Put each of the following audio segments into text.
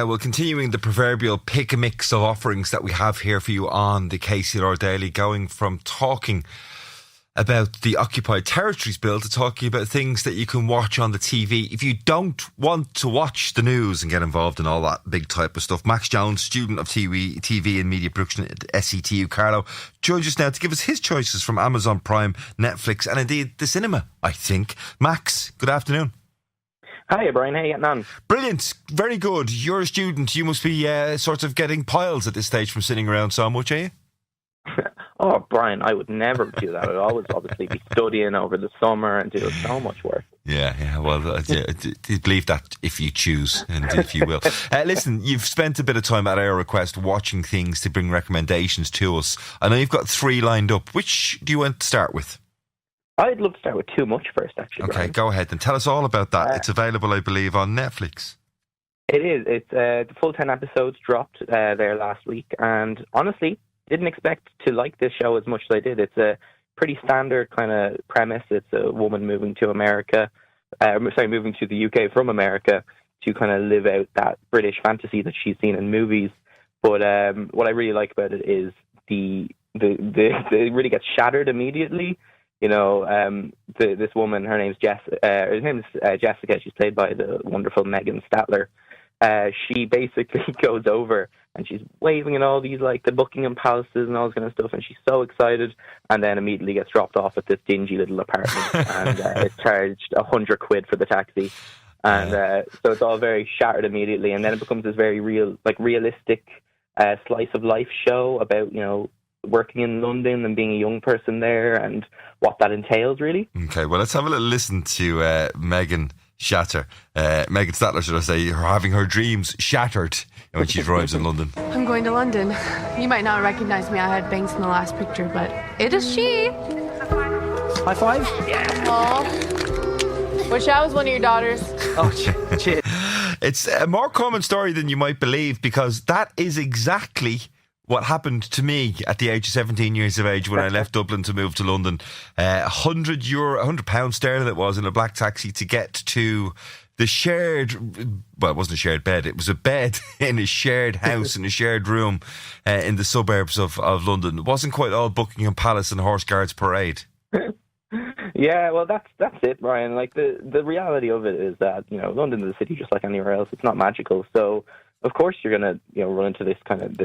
Yeah, well, continuing the proverbial pick a mix of offerings that we have here for you on the KCLR Daily, going from talking about the Occupied Territories Bill to talking about things that you can watch on the TV. If you don't want to watch the news and get involved in all that big type of stuff, Max Jones, student of TV and media production at SETU Carlow, joins us now to give us his choices from Amazon Prime, Netflix and indeed the cinema, I think. Max, good afternoon. Hi, Brian. How you getting on? Brilliant. Very good. You're a student. You must be sort of getting piles at this stage from sitting around so much, are you? Oh, Brian, I would never do that. I'd always obviously be studying over the summer and do so much work. Yeah. Well, believe that if you choose and if you will. Listen, you've spent a bit of time at our request watching things to bring recommendations to us. I know you've got 3 lined up. Which do you want to start with? I'd love to start with Too Much first, actually. Okay, Brian. Go ahead and tell us all about that. It's available, I believe, on Netflix. It is. It's the full 10 episodes dropped there last week, and honestly, didn't expect to like this show as much as I did. It's a pretty standard kind of premise. It's a woman moving to moving to the UK from America to kind of live out that British fantasy that she's seen in movies. But what I really like about it is the really gets shattered immediately. You know, this woman, her name's Jessica. She's played by the wonderful Megan Statler. She basically goes over and she's waving in all these, like, the Buckingham Palaces and all this kind of stuff, and she's so excited, and then immediately gets dropped off at this dingy little apartment and is charged £100 for the taxi. And so it's all very shattered immediately, and then it becomes this very realistic slice of life show about, you know, working in London and being a young person there and what that entails, really. Okay, well, let's have a little listen to Megan Statler, should I say, having her dreams shattered when she arrives in London. I'm going to London. You might not recognize me. I had bangs in the last picture, but it is she. High five? Yeah. Aww. Wish I was one of your daughters. Oh, cheers. It's a more common story than you might believe, because that is exactly what happened to me at the age of 17 years of age when I left Dublin to move to London. £100 sterling it was in a black taxi to get to the shared, well, it wasn't a shared bed, it was a bed in a shared house, in a shared room in the suburbs of London. It wasn't quite all Buckingham Palace and Horse Guards Parade. Yeah, well, that's it, Brian. Like, the reality of it is that, you know, London is a city just like anywhere else. It's not magical, so of course you're gonna, you know, run into this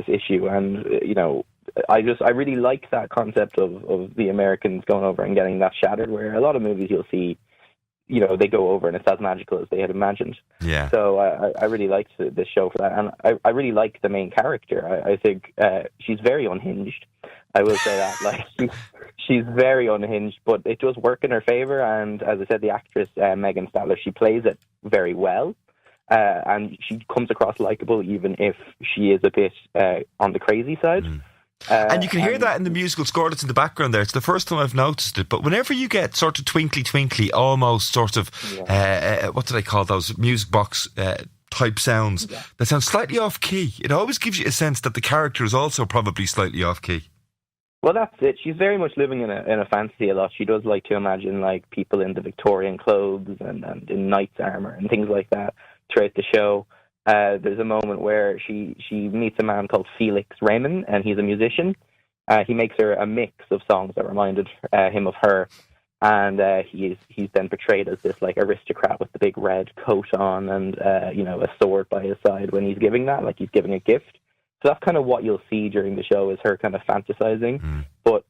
issue, and you know, I really like that concept of the Americans going over and getting that shattered. Where a lot of movies you'll see, you know, they go over and it's as magical as they had imagined. Yeah. So I really liked this show for that, and I really like the main character. I think she's very unhinged. I will say that, like, she's very unhinged, but it does work in her favor. And as I said, the actress Megan Statler, she plays it very well. And she comes across likeable even if she is a bit on the crazy side. And you can hear that in the musical score that's in the background there. It's the first time I've noticed it, but whenever you get sort of twinkly twinkly, almost sort of what do they call those, music box type sounds that sound slightly off key, it always gives you a sense that the character is also probably slightly off key. Well, that's it. She's very much living in a fantasy a lot. She does like to imagine, like, people in the Victorian clothes and in knight's armour and things like that throughout the show. There's a moment where she meets a man called Felix Raymond, and he's a musician. He makes her a mix of songs that reminded him of her, and he's then portrayed as this, like, aristocrat with the big red coat on and you know, a sword by his side when he's giving that, like he's giving a gift. So that's kind of what you'll see during the show, is her kind of fantasizing. But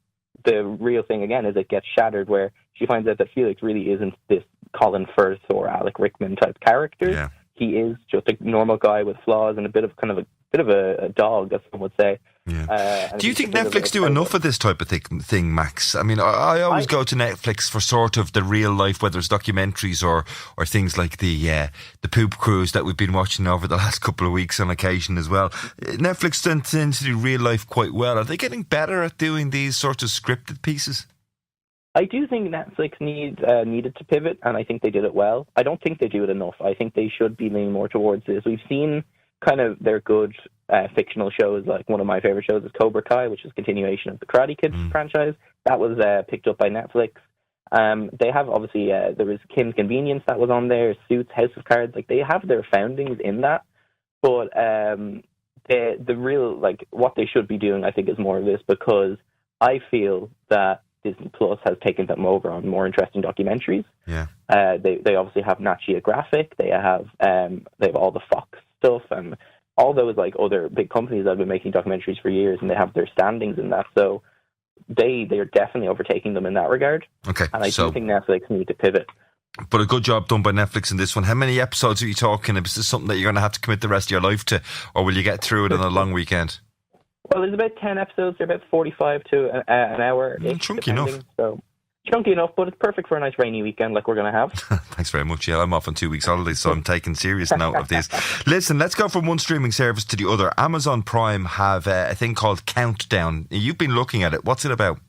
the real thing, again, is it gets shattered where she finds out that Felix really isn't this Colin Firth or Alec Rickman type character. Yeah. He is just a normal guy with flaws and a bit of a dog, as some would say. Yeah. Do you think Netflix do enough of this type of thing, Max? I mean, I always go to Netflix for sort of the real life, whether it's documentaries or things like the poop cruise that we've been watching over the last couple of weeks on occasion as well. Netflix tends to do real life quite well. Are they getting better at doing these sorts of scripted pieces? I do think Netflix needed to pivot, and I think they did it well. I don't think they do it enough. I think they should be leaning more towards this. We've seen kind of their good fictional shows. Like, one of my favorite shows is Cobra Kai, which is a continuation of the Karate Kid franchise. That was picked up by Netflix. They have, obviously, there was Kim's Convenience that was on there, Suits, House of Cards. Like, they have their foundings in that. But the real, like, what they should be doing, I think, is more of this, because I feel that Disney Plus has taken them over on more interesting documentaries. Yeah. They obviously have Nat Geographic. They have all the Fox stuff and all those like other big companies that have been making documentaries for years, and they have their standings in that. So they are definitely overtaking them in that regard. Okay. And I do think Netflix need to pivot. But a good job done by Netflix in this one. How many episodes are you talking? Is this something that you're going to have to commit the rest of your life to, or will you get through it on a long weekend? Well, there's about 10 episodes. They're about 45 to an hour. Chunky enough. So chunky enough, but it's perfect for a nice rainy weekend like we're going to have. Thanks very much. Yeah, I'm off on 2 weeks holidays, so I'm taking serious note of these. Listen, let's go from one streaming service to the other. Amazon Prime have a thing called Countdown. You've been looking at it. What's it about?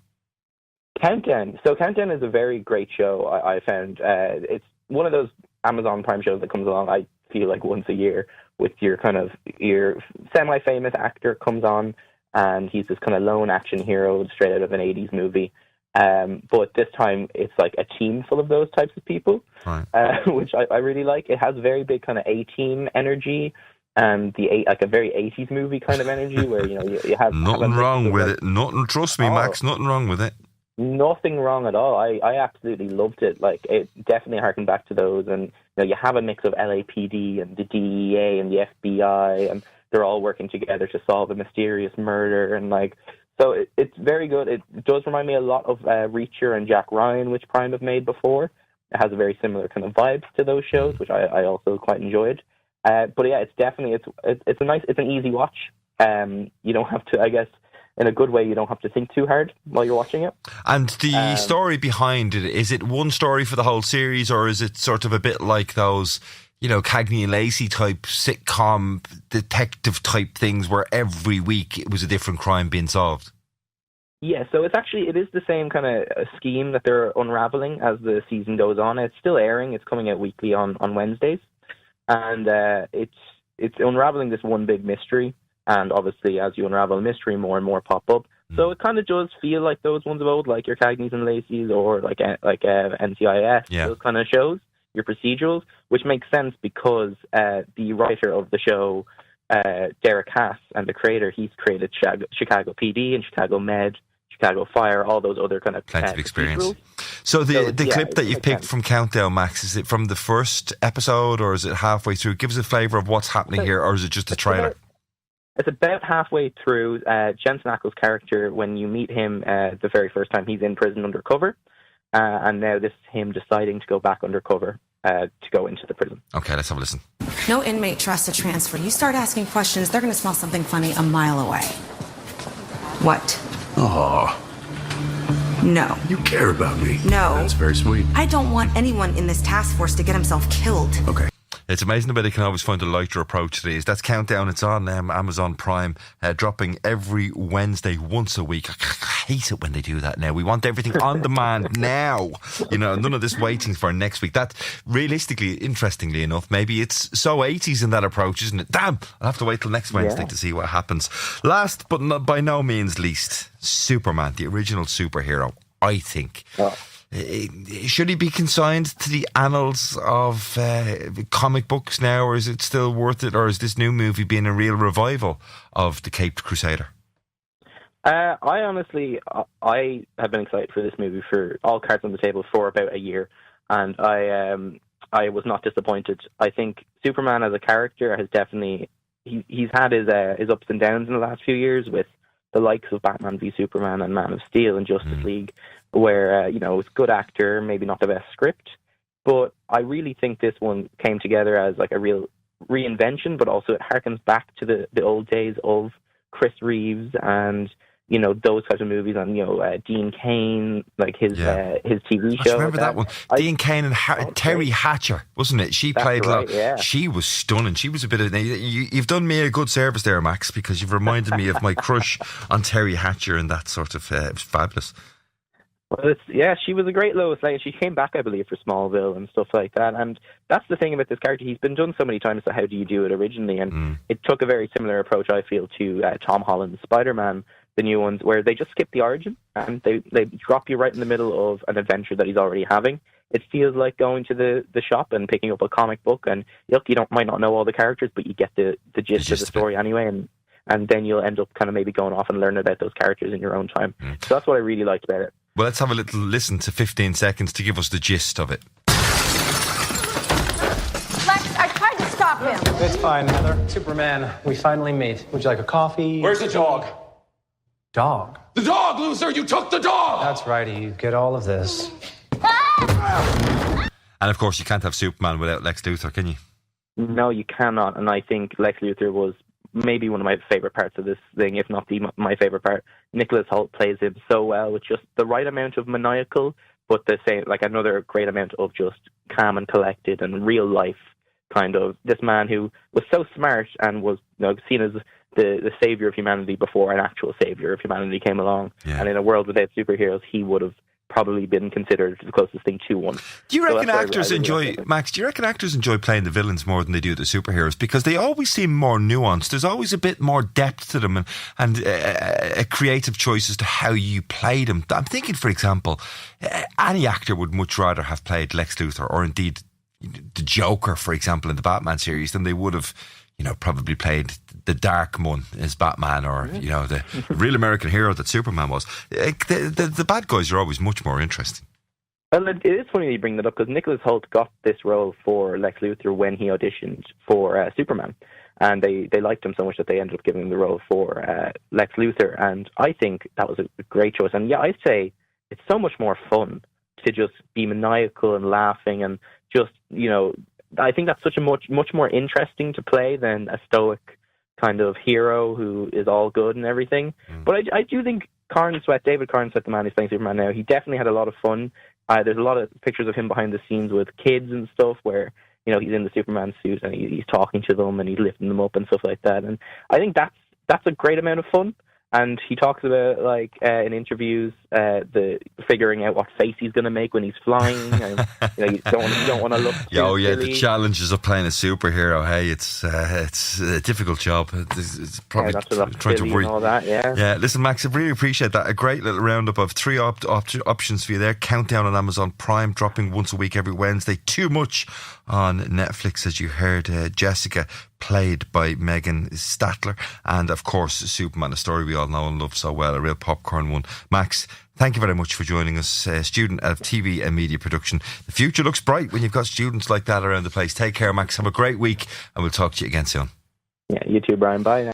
Countdown. So Countdown is a very great show, I found. It's one of those Amazon Prime shows that comes along, I feel like, once a year, with your semi-famous actor comes on, and he's this kind of lone action hero straight out of an 80s movie. But this time it's like a team full of those types of people, right. Which I really like. It has very big kind of A-team energy, and like a very 80s movie kind of energy, where you have nothing wrong with it. Nothing, trust me, Max. Nothing wrong with it. Nothing wrong at all. I absolutely loved it. Like, it definitely harkened back to those, and you have a mix of LAPD and the DEA and the FBI, and they're all working together to solve a mysterious murder, and so it's very good. It does remind me a lot of Reacher and Jack Ryan, which Prime have made before. It has a very similar kind of vibes to those shows, which I also quite enjoyed. But yeah, it's definitely it's an easy watch. You don't have to, I guess, in a good way, you don't have to think too hard while you're watching it. And the story behind it, is it one story for the whole series, or is it sort of a bit like those, Cagney and Lacey type sitcom detective type things where every week it was a different crime being solved? Yeah, so it is the same kind of scheme that they're unraveling as the season goes on. It's still airing. It's coming out weekly on Wednesdays. And it's unraveling this one big mystery. And obviously, as you unravel a mystery, more and more pop up. So it kind of does feel like those ones of old, like your Cagneys and Lacey's, or like NCIS, those kind of shows, your procedurals, which makes sense because the writer of the show, Derek Haas, and the creator, he's created Chicago PD and Chicago Med, Chicago Fire, all those other kind of plenty of experience. So the clip that you've picked from Countdown, Max, is it from the first episode, or is it halfway through? Give us a flavour of what's happening here, or is it just a trailer? It's about halfway through. Jensen Ackles' character, when you meet him the very first time, he's in prison undercover. And now this is him deciding to go back undercover to go into the prison. Okay, let's have a listen. No inmate trusts a transfer. You start asking questions, they're going to smell something funny a mile away. What? Oh. No. You care about me. No. That's very sweet. I don't want anyone in this task force to get himself killed. Okay. It's amazing the way they can always find a lighter approach to these. That's Countdown. It's on Amazon Prime, dropping every Wednesday, once a week. I hate it when they do that now. We want everything on demand now. None of this waiting for next week. That, realistically, interestingly enough, maybe it's so 80s in that approach, isn't it? Damn, I'll have to wait till next Wednesday to see what happens. Last, but by no means least, Superman, the original superhero, I think. Oh. Should he be consigned to the annals of comic books now, or is it still worth it, or is this new movie being a real revival of the Caped Crusader? I honestly have been excited for this movie, for all cards on the table, for about a year, and I was not disappointed. I think Superman as a character has definitely he's had his ups and downs in the last few years, with the likes of Batman v Superman and Man of Steel and Justice League, where it's a good actor, maybe not the best script, but I really think this one came together as like a real reinvention, but also it harkens back to the old days of Chris Reeves and those types of movies, and Dean Cain, like his TV show. I remember that one. Dean Cain and Terry Hatcher, wasn't it? She played. She was stunning. She was a bit of. You've done me a good service there, Max, because you've reminded me of my crush on Terry Hatcher, and that sort of. It was fabulous. Well, she was a great Lois Lane. She came back, I believe, for Smallville and stuff like that. And that's the thing about this character. He's been done so many times, so how do you do it originally? And it took a very similar approach, I feel, to Tom Holland's Spider-Man, the new ones, where they just skip the origin and they drop you right in the middle of an adventure that he's already having. it feels like going to the shop and picking up a comic book. And look, might not know all the characters, but you get the gist of the story anyway, and then you'll end up kind of maybe going off and learning about those characters in your own time. So that's what I really liked about it. Well, let's have a little listen to 15 seconds to give us the gist of it. Lex, I tried to stop him. It's fine, Heather. Superman, we finally meet. Would you like a coffee? Where's the dog? Dog? The dog, loser! You took the dog! That's right, you get all of this. And of course, you can't have Superman without Lex Luthor, can you? No, you cannot. And I think Lex Luthor was maybe one of my favourite parts of this thing, if not my favourite part. Nicholas Hoult plays him so well with just the right amount of maniacal, but the same, like another great amount of just calm and collected and real life kind of. This man who was so smart and was seen as the savior of humanity before an actual savior of humanity came along. Yeah. And in a world without superheroes, he would have probably been considered the closest thing to one. Do you reckon actors enjoy, Max, do you reckon actors enjoy playing the villains more than they do the superheroes? Because they always seem more nuanced. There's always a bit more depth to them and a creative choice as to how you play them. I'm thinking, for example, any actor would much rather have played Lex Luthor or indeed the Joker, for example, in the Batman series than they would have, probably played the Dark One as Batman or, the real American hero that Superman was. The bad guys are always much more interesting. Well, it is funny you bring that up because Nicholas Hoult got this role for Lex Luthor when he auditioned for Superman. And they liked him so much that they ended up giving him the role for Lex Luthor. And I think that was a great choice. And yeah, I'd say it's so much more fun to just be maniacal and laughing and just, I think that's such a much more interesting to play than a stoic kind of hero who is all good and everything. But I do think David Cornsweet, the man who's playing Superman now, he definitely had a lot of fun. There's a lot of pictures of him behind the scenes with kids and stuff where, he's in the Superman suit and he's talking to them and he's lifting them up and stuff like that. And I think that's a great amount of fun. And he talks about, in interviews, the figuring out what face he's going to make when he's flying. And, you don't want to look too silly. The challenges of playing a superhero. Hey, it's a difficult job. It's probably trying to worry. And all that, yeah. Listen, Max, I really appreciate that. A great little roundup of 3 options for you there. Countdown on Amazon Prime, dropping once a week every Wednesday. Too Much on Netflix, as you heard Jessica, played by Megan Statler, and of course Superman, a story we all know and love so well, a real popcorn one. Max, thank you very much for joining us, student of TV and media production. The future looks bright when you've got students like that around the place. Take care, Max, have a great week and we'll talk to you again soon. Yeah, you too, Brian. Bye now.